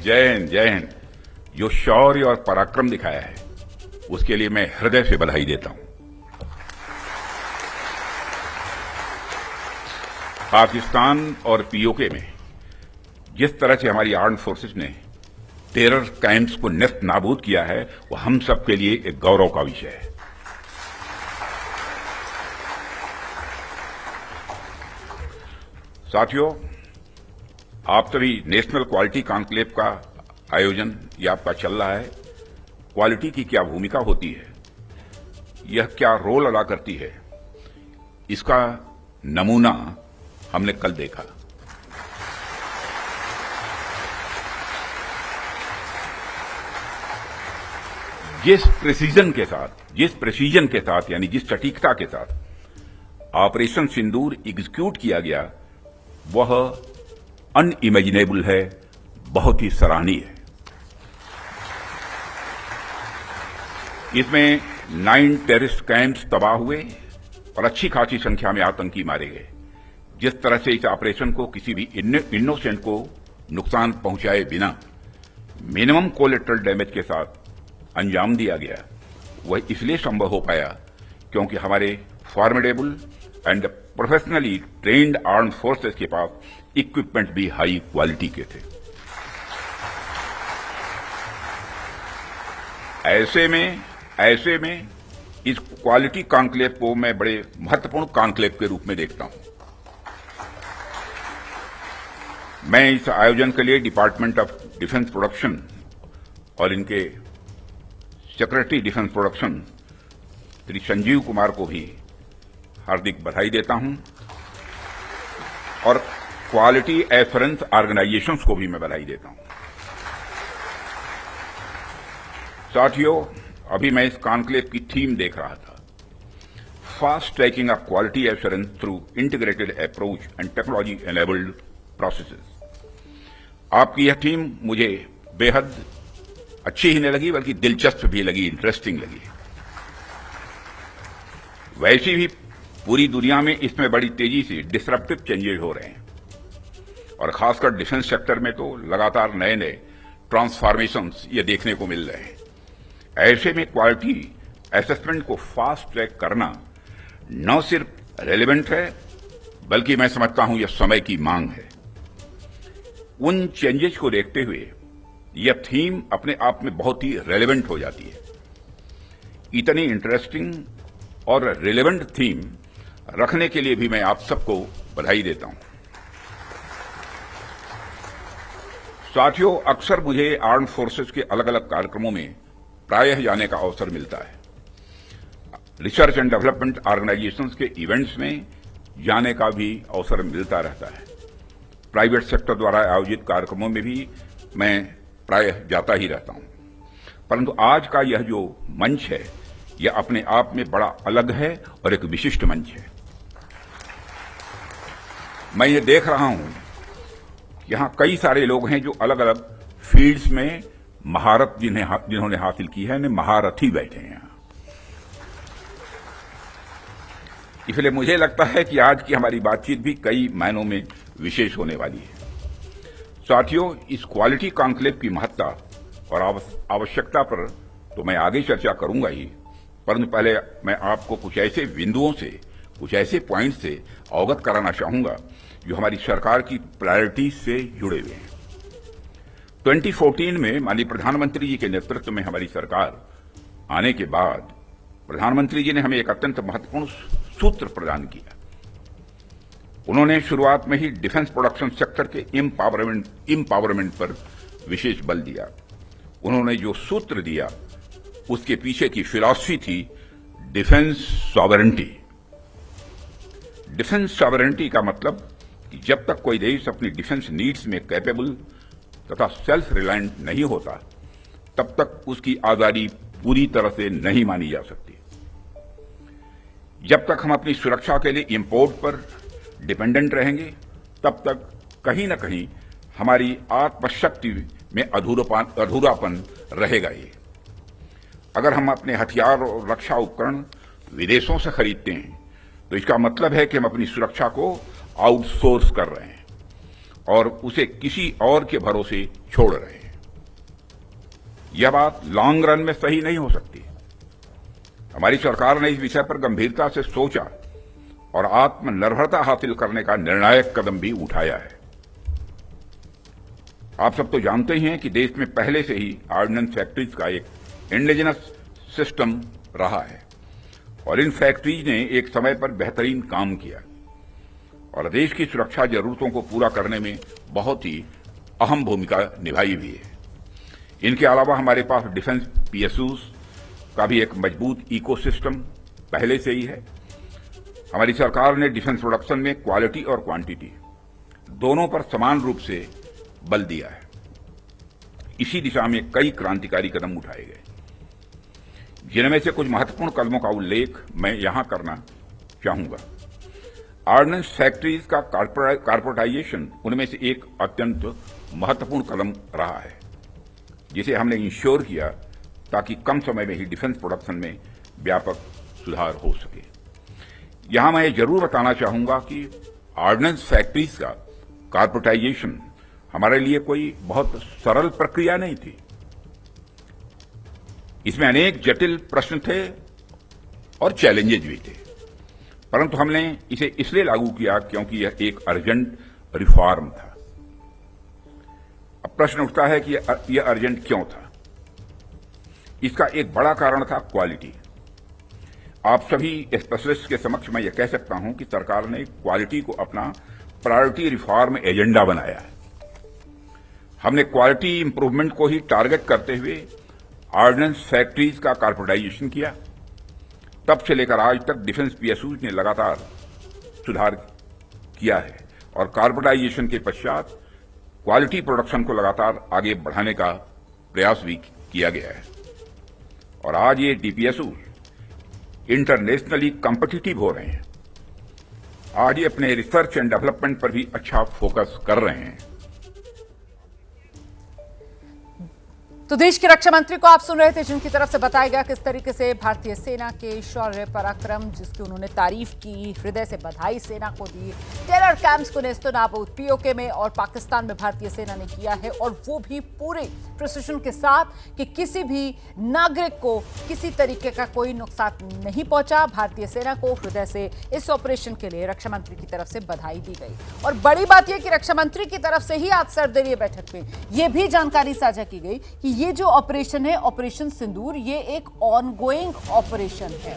जय हिंद, जय हिंद। जो शौर्य और पराक्रम दिखाया है उसके लिए मैं हृदय से बधाई देता हूं। पाकिस्तान और पीओके में जिस तरह से हमारी आर्म्ड फोर्सेस ने टेरर कैंप्स को नेस्त नाबूद किया है वो हम सब के लिए एक गौरव का विषय है। साथियों, आप सभी नेशनल क्वालिटी कॉन्क्लेव का आयोजन ये आपका चल रहा है। क्वालिटी की क्या भूमिका होती है, यह क्या रोल अदा करती है, इसका नमूना हमने कल देखा। जिस प्रेसीजन के साथ यानी जिस सटीकता के साथ ऑपरेशन सिंदूर एग्जीक्यूट किया गया वह अनइमेजिनेबल है, बहुत ही सराहनीय है। इसमें 9 टेररिस्ट कैंप्स तबाह हुए और अच्छी खासी संख्या में आतंकी मारे गए। जिस तरह से इस ऑपरेशन को किसी भी इनोसेंट को नुकसान पहुंचाए बिना मिनिमम कोलेटरल डैमेज के साथ अंजाम दिया गया, वह इसलिए संभव हो पाया क्योंकि हमारे formidable and professionally trained arm forces के पास इक्विपमेंट भी हाई क्वालिटी के थे। ऐसे में इस क्वालिटी कॉन्क्लेव को मैं बड़े महत्वपूर्ण कॉन्क्लेव के रूप में देखता हूं। मैं इस आयोजन के लिए डिपार्टमेंट ऑफ डिफेंस प्रोडक्शन और इनके secretary defence production Shri Sanjeev Kumar को भी हार्दिक बधाई देता हूं और क्वालिटी एश्योरेंस ऑर्गेनाइजेशंस को भी मैं बधाई देता हूं। साथियों, अभी मैं इस कॉन्क्लेव की थीम देख रहा था, fast tracking of quality assurance through integrated approach and technology enabled processes. आपकी यह थीम मुझे बेहद अच्छी ही नहीं लगी बल्कि दिलचस्प भी लगी, इंटरेस्टिंग लगी। वैसे भी पूरी दुनिया में इसमें बड़ी तेजी से डिसरप्टिव चेंजेस हो रहे हैं और खासकर डिफेंस सेक्टर में तो लगातार नए नए ट्रांसफॉर्मेशंस ये देखने को मिल रहे हैं। ऐसे में क्वालिटी असेसमेंट को फास्ट ट्रैक करना न सिर्फ रेलेवेंट है बल्कि मैं समझता हूं यह समय की मांग है। उन चेंजेस को देखते हुए यह थीम अपने आप में बहुत ही रेलेवेंट हो जाती है। इतनी इंटरेस्टिंग और रेलेवेंट थीम रखने के लिए भी मैं आप सबको बधाई देता हूं। साथियों, अक्सर मुझे आर्म्ड फोर्सेस के अलग अलग कार्यक्रमों में प्रायः जाने का अवसर मिलता है। रिसर्च एंड डेवलपमेंट ऑर्गेनाइजेशंस के इवेंट्स में जाने का भी अवसर मिलता रहता है। प्राइवेट सेक्टर द्वारा आयोजित कार्यक्रमों में भी मैं प्रायः जाता ही रहता हूं, परंतु आज का यह जो मंच है यह अपने आप में बड़ा अलग है और एक विशिष्ट मंच है। मैं ये देख रहा हूं कि यहां कई सारे लोग हैं जो अलग अलग फील्ड्स में महारत जिन्होंने हासिल की है, महारथी बैठे हैं यहां। इसलिए मुझे लगता है कि आज की हमारी बातचीत भी कई मायनों में विशेष होने वाली है। साथियों, इस क्वालिटी कॉन्क्लेव की महत्ता और आवश्यकता पर तो मैं आगे चर्चा करूंगा ही, परंतु पहले मैं आपको कुछ ऐसे बिंदुओं से, कुछ ऐसे पॉइंट से अवगत कराना चाहूंगा जो हमारी सरकार की प्रायोरिटीज से जुड़े हुए हैं। 2014 में माननीय प्रधानमंत्री जी के नेतृत्व में हमारी सरकार आने के बाद प्रधानमंत्री जी ने हमें एक अत्यंत महत्वपूर्ण सूत्र प्रदान किया। उन्होंने शुरुआत में ही डिफेंस प्रोडक्शन सेक्टर के इम्पावरमेंट पर विशेष बल दिया। उन्होंने जो सूत्र दिया उसके पीछे की फिलॉसफी थी डिफेंस सॉवरेंटी। डिफेंस सॉवरेंटी का मतलब कि जब तक कोई देश अपनी डिफेंस नीड्स में कैपेबल तथा सेल्फ रिलायंट नहीं होता तब तक उसकी आजादी पूरी तरह से नहीं मानी जा सकती। जब तक हम अपनी सुरक्षा के लिए इंपोर्ट पर डिपेंडेंट रहेंगे तब तक कहीं न कहीं हमारी आत्मशक्ति में अधूरापन रहेगा ही। अगर हम अपने हथियार और रक्षा उपकरण विदेशों से खरीदते हैं तो इसका मतलब है कि हम अपनी सुरक्षा को आउटसोर्स कर रहे हैं और उसे किसी और के भरोसे छोड़ रहे हैं। यह बात लॉन्ग रन में सही नहीं हो सकती। हमारी सरकार ने इस विषय पर गंभीरता से सोचा और आत्मनिर्भरता हासिल करने का निर्णायक कदम भी उठाया है। आप सब तो जानते ही हैं कि देश में पहले से ही ऑर्डिनेंस फैक्ट्रीज का एक इंडिजिनस सिस्टम रहा है और इन फैक्ट्रीज ने एक समय पर बेहतरीन काम किया और देश की सुरक्षा जरूरतों को पूरा करने में बहुत ही अहम भूमिका निभाई भी है। इनके अलावा हमारे पास डिफेंस पीएसयूज का भी एक मजबूत इकोसिस्टम पहले से ही है। हमारी सरकार ने डिफेंस प्रोडक्शन में क्वालिटी और क्वांटिटी दोनों पर समान रूप से बल दिया है। इसी दिशा में कई क्रांतिकारी कदम उठाए गए, जिनमें से कुछ महत्वपूर्ण कदमों का उल्लेख मैं यहां करना चाहूंगा। ऑर्डिनेंस फैक्ट्रीज का कॉर्पोरेटाइजेशन उनमें से एक अत्यंत महत्वपूर्ण कदम रहा है, जिसे हमने इंश्योर किया ताकि कम समय में ही डिफेंस प्रोडक्शन में व्यापक सुधार हो सके। यहां मैं जरूर बताना चाहूंगा कि ऑर्डिनेंस फैक्ट्रीज का कॉर्पोरेटाइजेशन हमारे लिए कोई बहुत सरल प्रक्रिया नहीं थी। इसमें अनेक जटिल प्रश्न थे और चैलेंजेज भी थे, परंतु हमने इसे इसलिए लागू किया क्योंकि यह एक अर्जेंट रिफॉर्म था। अब प्रश्न उठता है कि यह अर्जेंट क्यों था। इसका एक बड़ा कारण था क्वालिटी। आप सभी स्पेशलिस्ट के समक्ष मैं यह कह सकता हूं कि सरकार ने क्वालिटी को अपना प्रायोरिटी रिफॉर्म एजेंडा बनाया है। हमने क्वालिटी इंप्रूवमेंट को ही टारगेट करते हुए ऑर्डिनेंस फैक्ट्रीज का कॉर्पोरेटाइजेशन किया। तब से लेकर आज तक डिफेंस पीएसयूज ने लगातार सुधार किया है और कॉर्पोरेटाइजेशन के पश्चात क्वालिटी प्रोडक्शन को लगातार आगे बढ़ाने का प्रयास भी किया गया है और आज ये डीपीएसयूज इंटरनेशनली कॉम्पिटिटिव हो रहे हैं। आज ये अपने रिसर्च एंड डेवलपमेंट पर भी अच्छा फोकस कर रहे हैं। तो देश के रक्षा मंत्री को आप सुन रहे थे, जिनकी तरफ से बताया गया किस तरीके से भारतीय सेना के शौर्य पराक्रम, जिसकी उन्होंने तारीफ की, हृदय से बधाई सेना को दी। टेरर कैंप्स को नेस्तनाबूद पीओके में और पाकिस्तान में भारतीय सेना ने किया है और वो भी पूरे प्रिसिशन के साथ कि किसी भी नागरिक को किसी तरीके का कोई नुकसान नहीं पहुंचा। भारतीय सेना को हृदय से इस ऑपरेशन के लिए रक्षा मंत्री की तरफ से बधाई दी गई और बड़ी बात यह कि रक्षा मंत्री की तरफ से ही आज सर्वदलीय बैठक में यह भी जानकारी साझा की गई कि ये जो ऑपरेशन है, ऑपरेशन सिंदूर, ये एक ऑनगोइंग ऑपरेशन है